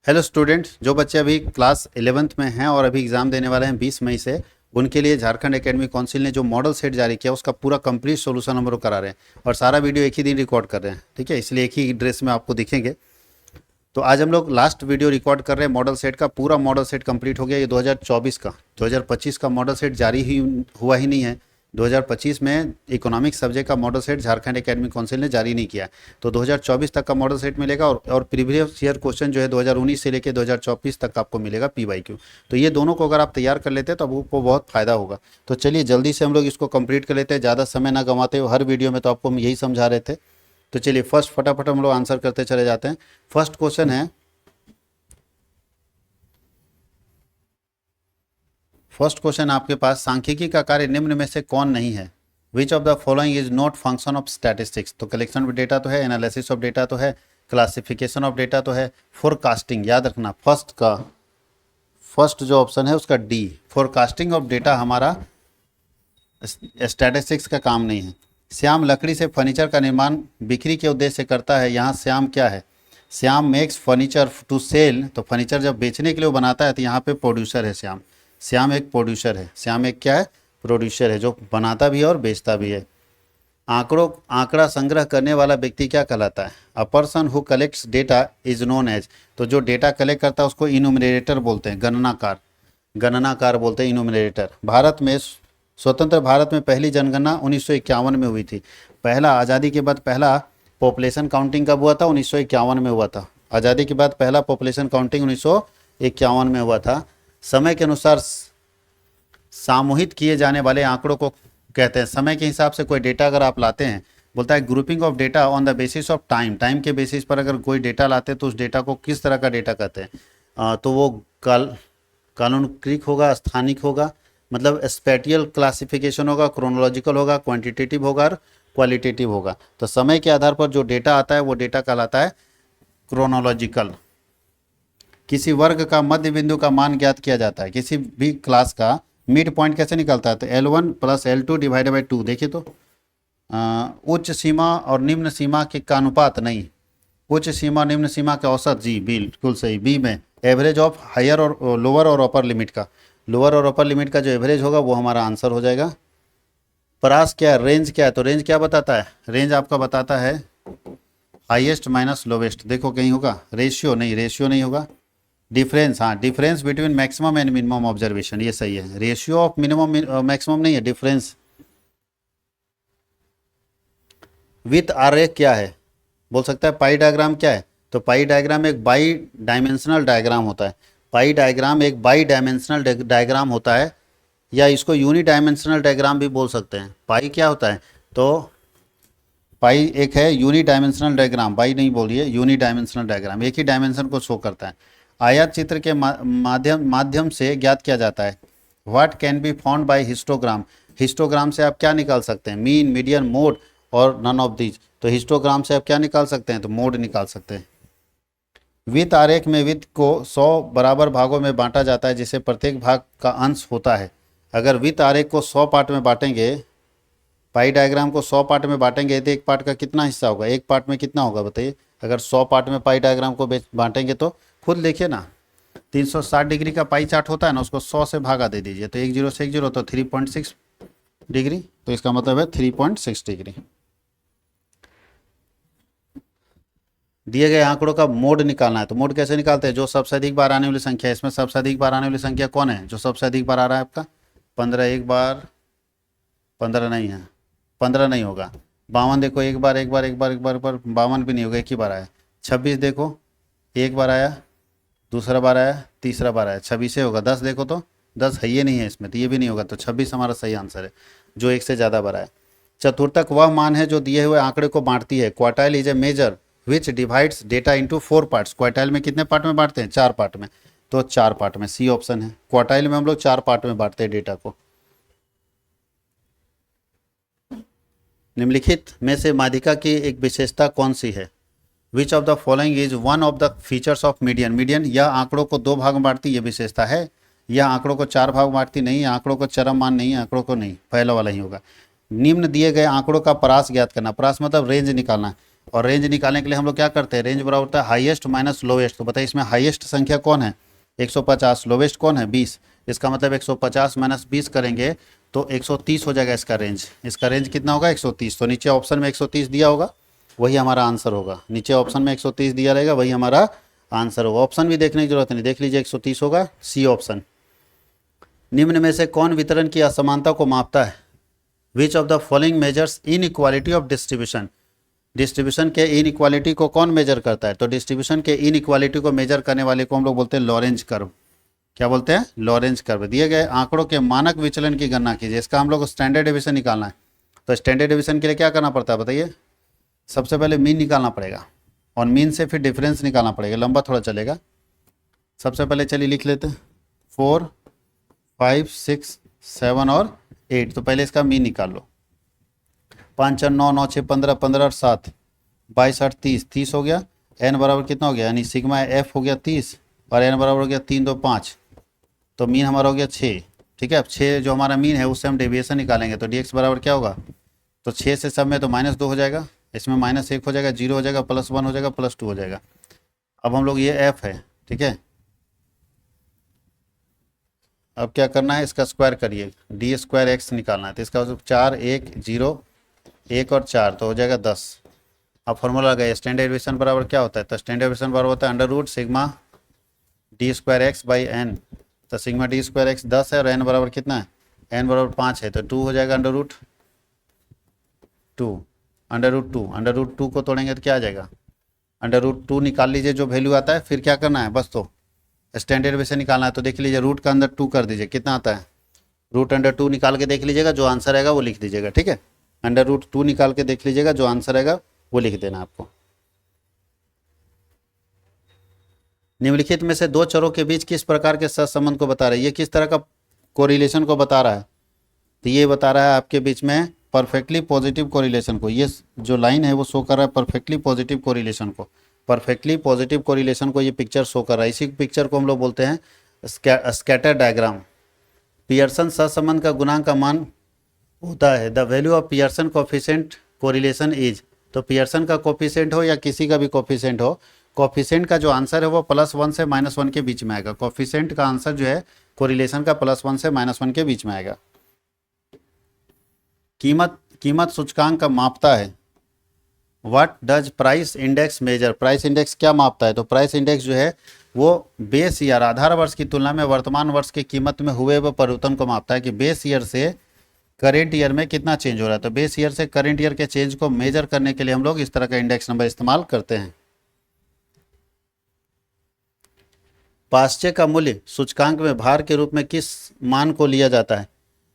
Hello students, जो बच्चे अभी क्लास 11th में हैं और अभी एग्ज़ाम देने वाले हैं 20 मई से, उनके लिए झारखंड एकेडमिक काउंसिल ने जो मॉडल सेट जारी किया उसका पूरा कंप्लीट सॉल्यूशन हम लोग करा रहे हैं और सारा वीडियो एक ही दिन रिकॉर्ड कर रहे हैं। ठीक है, इसलिए एक ही ड्रेस में आपको दिखेंगे। तो आज हम लोग लास्ट वीडियो रिकॉर्ड कर रहे हैं मॉडल सेट का। पूरा मॉडल सेट कंप्लीट हो गया। ये 2024 का 2025 का मॉडल सेट जारी ही हुआ ही नहीं है। 2025 में इकोनॉमिक्स सब्जेक्ट का model set Jharkhand academic council ने जारी नहीं किया है। तो 2024 तक का मॉडल सेट मिलेगा और प्रीवियस ईयर क्वेश्चन जो है 2019 से लेकर 2024 तक आपको मिलेगा PYQ। तो ये दोनों को अगर आप तैयार कर लेते हैं तो आपको बहुत फायदा होगा। तो चलिए जल्दी से हम लोग इसको कंप्लीट कर लेते हैं, ज़्यादा समय ना गंवाते हुए। हर वीडियो में तो आपको हम यही समझा रहे थे। तो चलिए फर्स्ट फटाफट हम लोग आंसर करते चले जाते हैं। फर्स्ट क्वेश्चन है, फर्स्ट क्वेश्चन आपके पास, सांख्यिकी का कार्य निम्न में से कौन नहीं है? Which of the following is not function of statistics? तो कलेक्शन ऑफ डेटा तो है, एनालिसिस ऑफ डेटा तो है, क्लासिफिकेशन ऑफ डेटा तो है, फोरकास्टिंग। याद रखना फर्स्ट जो ऑप्शन है उसका डी, फोरकास्टिंग ऑफ डेटा हमारा स्टैटिस्टिक्स का काम नहीं है। श्याम लकड़ी से फर्नीचर का निर्माण बिक्री के उद्देश्य से करता है। यहाँ श्याम क्या है? Shyam makes furniture to sell. तो फर्नीचर जब बेचने के लिए वो बनाता है तो यहाँ पे प्रोड्यूसर है श्याम। श्याम एक प्रोड्यूसर है। श्याम एक क्या है? प्रोड्यूसर है, जो बनाता भी है और बेचता भी है। आंकड़ा संग्रह करने वाला व्यक्ति क्या कहलाता है? A person who collects data is known as. तो जो डेटा कलेक्ट करता है उसको इनुमरेटर बोलते हैं, गणनाकार बोलते हैं, इनुमरेटर। भारत में स्वतंत्र भारत में पहली जनगणना 1951 में हुई थी। पहला आज़ादी के बाद पहला पॉपुलेशन काउंटिंग कब हुआ था? 1951 में हुआ था। आज़ादी के बाद पहला पॉपुलेशन काउंटिंग 1951 में हुआ था। समय के अनुसार सामूहित किए जाने वाले आंकड़ों को कहते हैं। समय के हिसाब से कोई डेटा अगर आप लाते हैं, बोलता है grouping of data on the basis of time. Time के बेसिस पर अगर कोई डेटा लाते हैं तो उस डेटा को किस तरह का डेटा कहते हैं? तो वो कालानुक्रमिक होगा, स्थानिक होगा, मतलब स्पेटियल क्लासिफिकेशन होगा, क्रोनोलॉजिकल होगा, क्वांटिटेटिव होगा और क्वालिटेटिव होगा। तो समय के आधार पर जो डेटा आता है वो डेटा कहलाता है क्रोनोलॉजिकल। किसी वर्ग का मध्य बिंदु का मान ज्ञात किया जाता है। किसी भी क्लास का मिड पॉइंट कैसे निकलता है? तो L1 + L2 डिवाइडेड बाई 2। देखिए तो उच्च सीमा और निम्न सीमा के का अनुपात नहीं, उच्च सीमा निम्न सीमा के औसत। जी बिल्कुल सही। बी में एवरेज ऑफ हायर और लोअर और अपर लिमिट का, लोअर और अपर लिमिट का जो एवरेज होगा वो हमारा आंसर हो जाएगा। परास क्या है? रेंज क्या है? तो रेंज क्या बताता है? रेंज आपका बताता है हाईएस्ट माइनस लोवेस्ट। देखो कहीं होगा? रेशियो नहीं होगा। डिफरेंस, हाँ, difference between maximum and minimum observation, ये सही है। रेशियो ऑफ मिनिमम मैक्सिमम नहीं है, डिफरेंस। विथ आरेख क्या है? बोल सकता है पाई डायग्राम क्या है? तो पाई डायग्राम एक बाई डायमेंशनल डायग्राम होता है। पाई डायग्राम एक बाई डायमेंशनल डायग्राम होता है, या इसको यूनी डायमेंशनल डायग्राम भी बोल सकते हैं। पाई क्या होता है? तो पाई एक है यूनी डायमेंशनल डायग्राम, बाई नहीं बोलिए, यूनी डायमेंशनल डायग्राम एक ही डायमेंशन को शो करता है। आयत चित्र के माध्यम से ज्ञात किया जाता है। What can be found by histogram? Histogram से आप क्या निकाल सकते हैं? मीन, मीडियन, मोड और नन ऑफ दीज। तो हिस्टोग्राम से आप क्या निकाल सकते हैं? तो मोड निकाल सकते हैं। वित्त आरेख में वित्त को 100 बराबर भागों में बांटा जाता है, जिसे प्रत्येक भाग का अंश होता है। अगर वित्त आरेख को 100 पार्ट में बांटेंगे, पाई डायग्राम को 100 पार्ट में बांटेंगे तो एक पार्ट का कितना हिस्सा होगा? एक पार्ट में कितना होगा बताइए? अगर 100 पार्ट में पाई डायग्राम को बांटेंगे तो खुद देखिए ना, 360 डिग्री का पाई चार्ट होता है ना, उसको 100 से भागा दे दीजिए तो 10 से 10 तो 3.6 डिग्री। तो इसका मतलब है 3.6 डिग्री। दिए गए आंकड़ों का मोड निकालना है। तो मोड कैसे निकालते हैं? जो सबसे अधिक बार आने वाली संख्या है। इसमें सबसे अधिक बार आने वाली संख्या कौन है? जो सबसे अधिक बार आ रहा है आपका 15। एक बार 15 नहीं है, 15 नहीं होगा। 52 देखो, एक बार 52 भी नहीं होगा, एक ही बार आया। 26 देखो, एक बार आया, दूसरा बार आया, तीसरा बार आया, 26 से होगा। 10 देखो तो 10 है, ये नहीं है इसमें, तो ये भी नहीं होगा। तो 26 हमारा सही आंसर है, जो एक से ज़्यादा बार आया। चतुर्थक वह मान है जो दिए हुए आंकड़े को बांटती है। Quartile is a major which divides data into 4 parts. Quartile में कितने पार्ट में बांटते हैं? 4 पार्ट में। तो 4 पार्ट में, सी ऑप्शन है। क्वार्टाइल में हम लोग 4 पार्ट में बांटते हैं डेटा को। निम्नलिखित में से माध्यिका की एक विशेषता कौन सी है? Which of the following is one of the features of median? Median यह आंकड़ों को 2 भाग में बांटती, ये विशेषता है। यह आंकड़ों को 4 भाग में बांटती नहीं, आंकड़ों को चरम मान नहीं, आंकड़ों को नहीं, पहला वाला ही होगा। निम्न दिए गए आंकड़ों का परास ज्ञात करना। परास मतलब रेंज निकालना। और रेंज निकालने के लिए हम लोग क्या करते हैं, रेंज बराबर होता है हाईएस्ट माइनस लोवेस्ट। तो बताइए इसमें हाईएस्ट संख्या कौन है, 150, लोवेस्ट कौन है 20। इसका मतलब 150 माइनस 20 करेंगे तो 130 हो जाएगा इसका रेंज। इसका रेंज कितना होगा 130। तो नीचे ऑप्शन में 130 दिया होगा, वही हमारा आंसर होगा। नीचे ऑप्शन में 130 दिया रहेगा, वही हमारा आंसर होगा। ऑप्शन भी देखने की जरूरत नहीं, देख लीजिए 130 होगा, सी ऑप्शन। निम्न में से कौन वितरण की असमानता को मापता है, which of the following measures in equality of distribution. Distribution के इन इक्वालिटी को कौन मेजर करता है, तो डिस्ट्रीब्यूशन के इन इक्वालिटी को मेजर करने वाले को हम लोग बोलते हैं लॉरेंज कर्व। क्या बोलते हैं, लॉरेंज कर्व। दिए गए आंकड़ों के मानक विचलन की गणना कीजिए। इसका हम लोग स्टैंडर्ड डेविएशन निकालना है। तो स्टैंडर्ड डेविएशन के लिए क्या करना पड़ता है बताइए, सबसे पहले मीन निकालना पड़ेगा और मीन से फिर डिफरेंस निकालना पड़ेगा। लंबा थोड़ा चलेगा। सबसे पहले चलिए लिख लेते हैं 4, 5, 6, 7 और 8। तो पहले इसका मीन निकाल लो। 5 4 9 9 6 15 15 और 7 22 8 30 30 हो गया। एन बराबर कितना हो गया, यानी सिग्मा एफ हो गया 30 और एन बराबर हो गया 3 2 5। तो मीन हमारा हो गया 6। ठीक है, अब 6 जो हमारा मीन है उससे हम डेविएशन निकालेंगे। तो डी बराबर क्या होगा, तो 6 से सब में तो -2 हो जाएगा, इसमें -1 हो जाएगा, 0 हो जाएगा, +1 हो जाएगा, +2 हो जाएगा। अब हम लोग ये एफ है, ठीक है, अब क्या करना है, इसका स्क्वायर करिए, d² निकालना है। तो इसका 4 1 0 1 और 4 तो हो जाएगा 10। अब फॉर्मूला लगाइए, स्टैंडर्ड डेविएशन बराबर क्या होता है, तो स्टैंडर्ड डेविएशन बराबर होता है √ सिग्मा d²x/n। तो सिग्मा d²x 10 है और n बराबर कितना है, n बराबर 5 है, तो 2 हो जाएगा √2। √2 को तोड़ेंगे तो क्या आ जाएगा, √2 निकाल लीजिए जो वैल्यू आता है। फिर क्या करना है, बस तो स्टैंडर्ड डेविएशन निकालना है। तो देख लीजिए रूट का अंदर 2 कर दीजिए, कितना आता है, √2 निकाल के देख लीजिएगा, जो आंसर आएगा वो लिख दीजिएगा। ठीक है, √2 निकाल के देख लीजिएगा, जो आंसर आएगा वो लिख देना आपको। निम्नलिखित में से दो चरों के बीच किस प्रकार के सहसंबंध को बता रहा है, ये किस तरह का कोरिलेशन को बता रहा है, तो ये बता रहा है आपके बीच में परफेक्टली पॉजिटिव कोरिलेशन को। ये जो लाइन है वो शो कर रहा है परफेक्टली पॉजिटिव कोरिलेशन को। परफेक्टली पॉजिटिव कोरिलेशन को ये पिक्चर शो कर रहा है। इसी पिक्चर को हम लोग बोलते हैं स्कैटर डायग्राम। पियर्सन सहसंबंध का गुणांक का मान होता है the value of Pearson coefficient correlation is. तो पियर्सन का कोफिशिएंट हो या किसी का भी कोफिशिएंट हो, कोफिशिएंट का जो आंसर है वो +1 से -1 के बीच में आएगा। कोफिशिएंट का आंसर जो है कोरिलेशन का +1 से -1 के बीच में आएगा। कीमत सूचकांक का मापता है। What does price index major. Price index क्या मापता है, तो प्राइस इंडेक्स जो है वो बेस ईयर आधार वर्ष की तुलना में वर्तमान वर्ष की कीमत में हुए व परिवर्तन को मापता है कि बेस ईयर से करेंट ईयर में कितना चेंज हो रहा है। तो बेस ईयर से करेंट ईयर के चेंज को मेजर करने के लिए हम लोग इस तरह का इंडेक्स नंबर इस्तेमाल करते हैं। पाश्चे का मूल्य सूचकांक में भार के रूप में किस मान को लिया जाता है,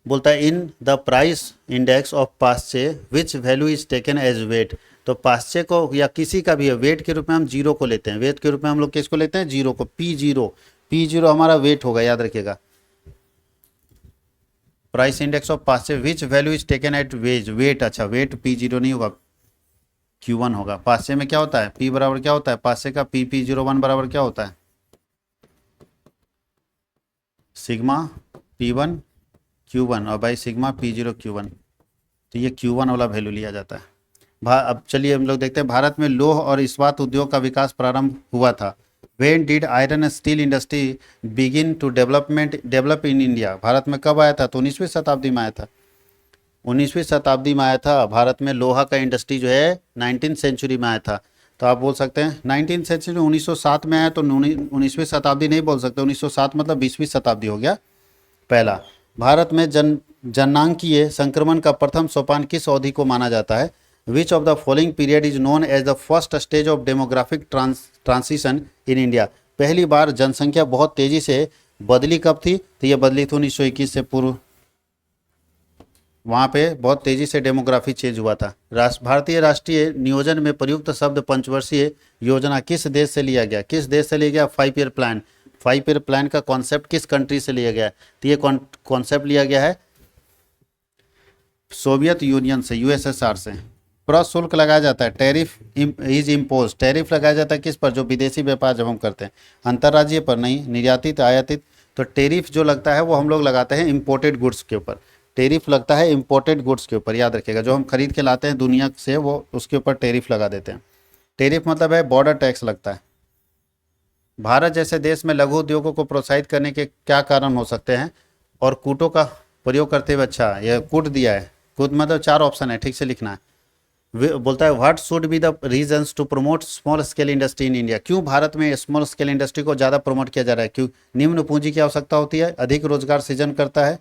बोलता है in the price index of Paasche which value is taken as weight. तो पाश्चे को या किसी का भी वेट के रूप में हम 0 को लेते हैं। वेट के रूप में हम लोग किसको लेते हैं, 0 को। P0 हमारा वेट होगा, याद रखिएगा। Price index of Paasche which value is taken at weight. अच्छा, वेट P0 नहीं होगा, Q1 होगा। पाश्चे में क्या होता है, P बराबर क्या होता है, पाश्चे का P01 बराबर क्या होता है, सिग्मा P1 Q1 और बाई सिग्मा P0 Q1। तो ये Q1 वाला वैल्यू लिया जाता है। अब चलिए हम लोग देखते हैं भारत में लौह और इस्पात उद्योग का विकास प्रारंभ हुआ था। When did iron and steel industry begin to develop in India? Bharat में कब आया था, तो 19वीं शताब्दी में आया था। 19वीं शताब्दी में आया था। भारत में लोहा का इंडस्ट्री जो है 19th सेंचुरी में आया था। तो आप बोल सकते हैं 19th सेंचुरी 1907 में आया, तो 19वीं शताब्दी नहीं बोल सकते। 1907 मतलब 20वीं शताब्दी हो गया पहला। भारत में जननांकीय संक्रमण का प्रथम सोपान किस अवधि को माना जाता है। Which of the following period is known as the first stage of demographic transition in India. पहली बार जनसंख्या बहुत तेजी से बदली कब थी, तो ये बदली थी 1921 से पूर्व। वहाँ पे बहुत तेजी से डेमोग्राफी चेंज हुआ था। भारतीय राष्ट्रीय नियोजन में प्रयुक्त शब्द पंचवर्षीय योजना किस देश से लिया गया, किस देश से लिया गया, 5 ईयर प्लान। 5 ईयर प्लान का कॉन्सेप्ट किस कंट्री से लिया गया, तो ये कॉन्सेप्ट लिया गया है सोवियत यूनियन से, USSR से। प्रशुल्क लगाया जाता है, टैरिफ इज इम्पोज। टैरिफ लगाया जाता है किस पर, जो विदेशी व्यापार जब हम करते हैं, अंतर्राज्यीय पर नहीं, निर्यातित आयातित। तो टैरिफ जो लगता है वो हम लोग लगाते हैं इम्पोर्टेड गुड्स के ऊपर। टेरिफ लगता है इम्पोर्टेड गुड्स के ऊपर, याद रखिएगा, जो हम खरीद के लाते हैं दुनिया से वो उसके ऊपर टेरिफ लगा देते हैं। टेरिफ मतलब है बॉर्डर टैक्स लगता है। भारत जैसे देश में लघु उद्योगों को प्रोत्साहित करने के क्या कारण हो सकते हैं, और कूटों का प्रयोग करते हुए, अच्छा यह कूट दिया है, कूट मतलब 4 ऑप्शन है, ठीक से लिखना है। बोलता है what should be the reasons to promote small scale industry in India, क्यों भारत में स्मॉल स्केल इंडस्ट्री को ज़्यादा प्रमोट किया जा रहा है, क्यों? निम्न पूंजी की आवश्यकता होती है, अधिक रोजगार सृजन करता है,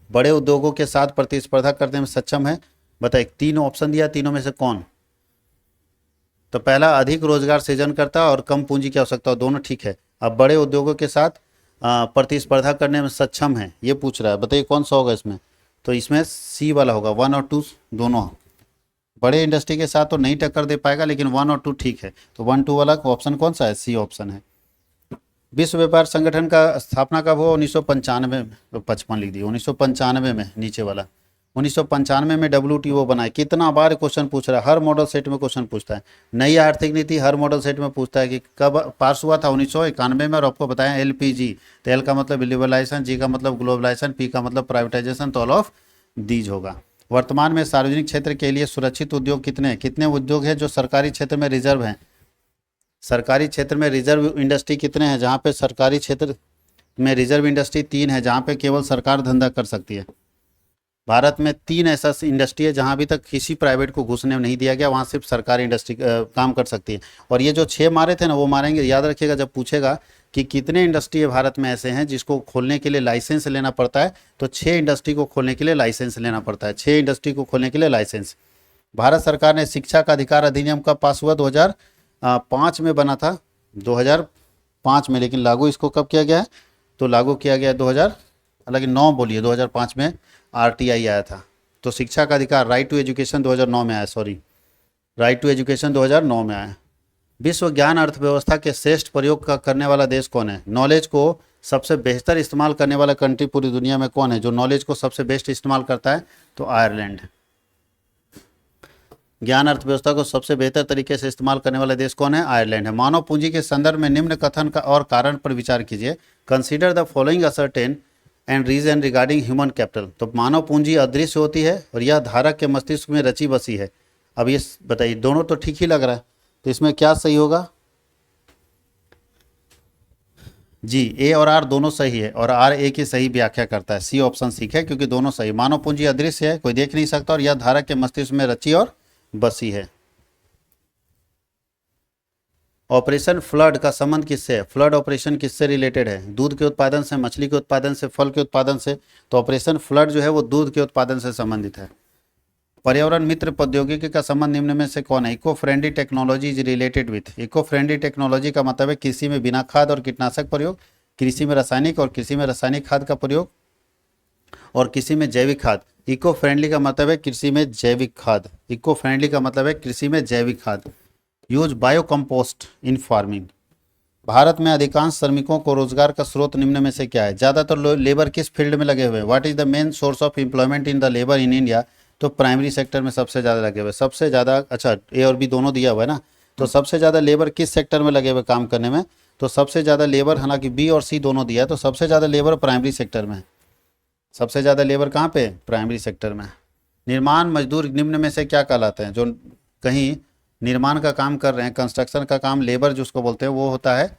बड़े उद्योगों के साथ प्रतिस्पर्धा करने में सक्षम है। बताइए 3 ऑप्शन दिया, तीनों में से कौन? तो पहला अधिक रोजगार सृजन करता है और कम पूंजी की आवश्यकता हो, दोनों ठीक है। अब बड़े उद्योगों के साथ प्रतिस्पर्धा करने में सक्षम है, ये पूछ रहा है, बताइए कौन सा होगा इसमें? तो इसमें सी वाला होगा, 1 और 2 दोनों। बड़े इंडस्ट्री के साथ तो नहीं टक्कर दे पाएगा, लेकिन 1 और 2 ठीक है। तो 1 2 वाला ऑप्शन कौन सा है? सी ऑप्शन है। विश्व व्यापार संगठन का स्थापना कब हुआ? 1995 में, 55 लिख दिया, 1995 में, नीचे वाला 1995 में WTO बनाए। कितना बार क्वेश्चन पूछ रहा है, हर मॉडल सेट में क्वेश्चन पूछता है। नई आर्थिक नीति हर मॉडल सेट में पूछता है कि कब पास हुआ था? 1991 में। और आपको बताया LPG, तो L का मतलब लिबरलाइजेशन, G का मतलब ग्लोबलाइजेशन, P का मतलब प्राइवेटाइजेशन, तो ऑल ऑफ दीज होगा। वर्तमान में सार्वजनिक क्षेत्र के लिए सुरक्षित उद्योग कितने उद्योग हैं जो सरकारी क्षेत्र में रिजर्व हैं? सरकारी क्षेत्र में रिजर्व इंडस्ट्री कितने हैं? जहाँ पे सरकारी क्षेत्र में रिजर्व इंडस्ट्री 3 है, जहाँ पे केवल सरकार धंधा कर सकती है। भारत में 3 ऐसा इंडस्ट्री है जहाँ अभी तक किसी प्राइवेट को घुसने नहीं दिया गया, वहाँ सिर्फ सरकारी इंडस्ट्री काम कर सकती है। और ये जो 6 मारे थे ना, वो मारेंगे, याद रखिएगा, जब पूछेगा कि कितने इंडस्ट्री भारत में ऐसे हैं जिसको खोलने के लिए लाइसेंस लेना पड़ता है, तो 6 इंडस्ट्री को खोलने के लिए लाइसेंस लेना पड़ता है। 6 इंडस्ट्री को खोलने के लिए लाइसेंस। भारत सरकार ने शिक्षा का अधिकार अधिनियम कब पास हुआ? 2005 में बना था, 2005 में, लेकिन लागू इसको कब किया गया है? तो लागू किया गया 2000, हालांकि 9 बोलिए, 2005 में RTI आया था। तो शिक्षा का अधिकार, राइट टू एजुकेशन 2009 में आया, सॉरी, राइट टू एजुकेशन 2009 में आया। विश्व ज्ञान अर्थव्यवस्था के श्रेष्ठ प्रयोग का करने वाला देश कौन है? नॉलेज को सबसे बेहतर इस्तेमाल करने वाला कंट्री पूरी दुनिया में कौन है जो नॉलेज को सबसे बेस्ट इस्तेमाल करता है? तो आयरलैंड। ज्ञान अर्थव्यवस्था को सबसे बेहतर तरीके से इस्तेमाल करने वाला देश कौन है? आयरलैंड है। मानव पूंजी के संदर्भ में निम्न कथन का और कारण पर विचार कीजिए। Consider the following assertion and reason regarding human capital. तो मानव पूंजी अदृश्य होती है और यह धारक के मस्तिष्क में रची बसी है। अब ये बताइए, दोनों तो ठीक ही लग रहा है, तो इसमें क्या सही होगा? जी, A और R दोनों सही है, और R A की सही व्याख्या करता है। सी ऑप्शन ठीक है, क्योंकि दोनों सही। मानव पूंजी अदृश्य है, कोई देख नहीं सकता, और यह धारक के मस्तिष्क में रची और बसी है। ऑपरेशन फ्लड का संबंध किससे है? फ्लड ऑपरेशन किससे रिलेटेड है? दूध के उत्पादन से, मछली के उत्पादन से, फल के उत्पादन से। तो ऑपरेशन फ्लड जो है वो दूध के उत्पादन से संबंधित है। पर्यावरण मित्र प्रौद्योगिकी का संबंध निम्न में से कौन है? Eco friendly technology is related with. Eco friendly technology का मतलब है कृषि में बिना खाद और कीटनाशक प्रयोग, कृषि में रासायनिक, और कृषि में रासायनिक खाद का प्रयोग, और कृषि में जैविक खाद। इको फ्रेंडली का मतलब है कृषि में जैविक खाद। इको फ्रेंडली का मतलब है कृषि में जैविक खाद। यूज बायो कंपोस्ट इन फार्मिंग। भारत में अधिकांश श्रमिकों को रोजगार का स्रोत निम्न में से क्या है? ज़्यादातर लेबर किस फील्ड में लगे हुए हैं? What is the main source of employment in the labour in India? तो प्राइमरी सेक्टर में सबसे ज़्यादा लगे हुए, सबसे ज़्यादा। अच्छा, A और B दोनों दिया हुआ है ना, तो सबसे ज़्यादा लेबर किस सेक्टर में लगे हुए काम करने में? तो सबसे ज़्यादा लेबर, हालांकि B और C दोनों दिया है, तो सबसे ज़्यादा लेबर प्राइमरी सेक्टर में है। सबसे ज़्यादा लेबर कहाँ पे? प्राइमरी सेक्टर में। निर्माण मजदूर निम्न में से क्या कहलाते हैं? जो कहीं निर्माण का काम कर रहे हैं, कंस्ट्रक्शन का काम, लेबर जिसको बोलते हैं, वो होता है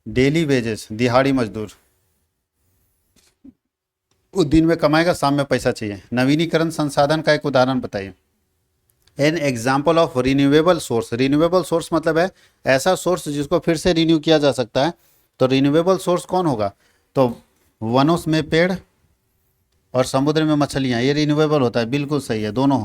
डेली वेजेस, दिहाड़ी मजदूर। वो दिन में कमाएगा, शाम में पैसा चाहिए। नवीनीकरण संसाधन का एक उदाहरण बताइए। An example of renewable source. Renewable source मतलब है ऐसा सोर्स जिसको फिर से रिन्यू किया जा सकता है। तो रिन्यूएबल सोर्स कौन होगा? तो वनों में पेड़ और समुद्र में मछलियाँ, ये रिन्यूएबल होता है। बिल्कुल सही है, दोनों।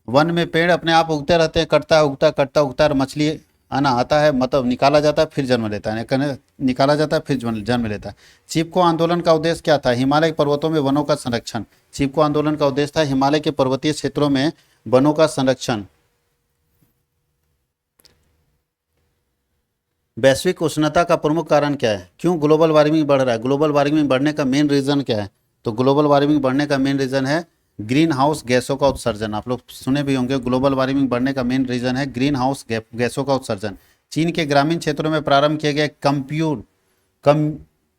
वन में पेड़ अपने आप उगते रहते हैं, कटता है, उगता, कटता, उगता, और मछली आना आता है, मतलब निकाला जाता है फिर जन्म लेता है, निकाला जाता है फिर जन्म लेता है। चिपको आंदोलन का उद्देश्य क्या था? हिमालय पर्वतों में वनों का संरक्षण। चिपको आंदोलन का उद्देश्य था हिमालय के पर्वतीय क्षेत्रों में वनों का संरक्षण। वैश्विक उष्णता का प्रमुख कारण क्या है? क्यों ग्लोबल वार्मिंग बढ़ रहा है? ग्लोबल वार्मिंग बढ़ने का मेन रीजन क्या है? तो ग्लोबल वार्मिंग बढ़ने का मेन रीजन है ग्रीन हाउस गैसों का उत्सर्जन। आप लोग सुने भी होंगे, ग्लोबल वार्मिंग बढ़ने का मेन रीजन है ग्रीन हाउस गैसों का उत्सर्जन। चीन के ग्रामीण क्षेत्रों में प्रारंभ किए गए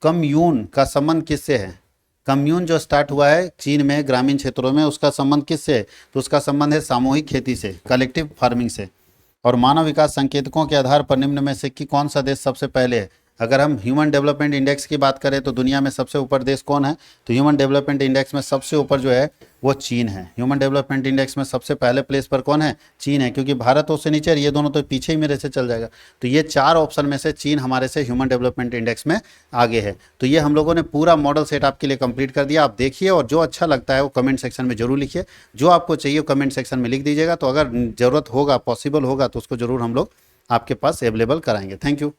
कम्यून का संबंध किससे है? कम्यून जो स्टार्ट हुआ है चीन में ग्रामीण क्षेत्रों में, उसका संबंध किससे है? तो उसका संबंध है सामूहिक खेती से, कलेक्टिव फार्मिंग से। और मानव विकास संकेतकों के आधार पर निम्न में से कि कौन सा देश सबसे पहले है? अगर हम ह्यूमन डेवलपमेंट इंडेक्स की बात करें तो दुनिया में सबसे ऊपर देश कौन है? तो ह्यूमन डेवलपमेंट इंडेक्स में सबसे ऊपर जो है वो चीन है। ह्यूमन डेवलपमेंट इंडेक्स में सबसे पहले प्लेस पर कौन है? चीन है, क्योंकि भारत उससे नीचे है, ये दोनों तो पीछे ही मेरे से चल जाएगा। तो ये 4 ऑप्शन में से चीन हमारे से ह्यूमन डेवलपमेंट इंडेक्स में आगे है। तो ये हम लोगों ने पूरा मॉडल सेट आपके लिए कंप्लीट कर दिया। आप देखिए और जो अच्छा लगता है वो कमेंट सेक्शन में जरूर लिखिए, जो आपको चाहिए कमेंट सेक्शन में लिख दीजिएगा। तो अगर ज़रूरत होगा, पॉसिबल होगा तो उसको ज़रूर हम लोग आपके पास अवेलेबल कराएंगे। Thank you.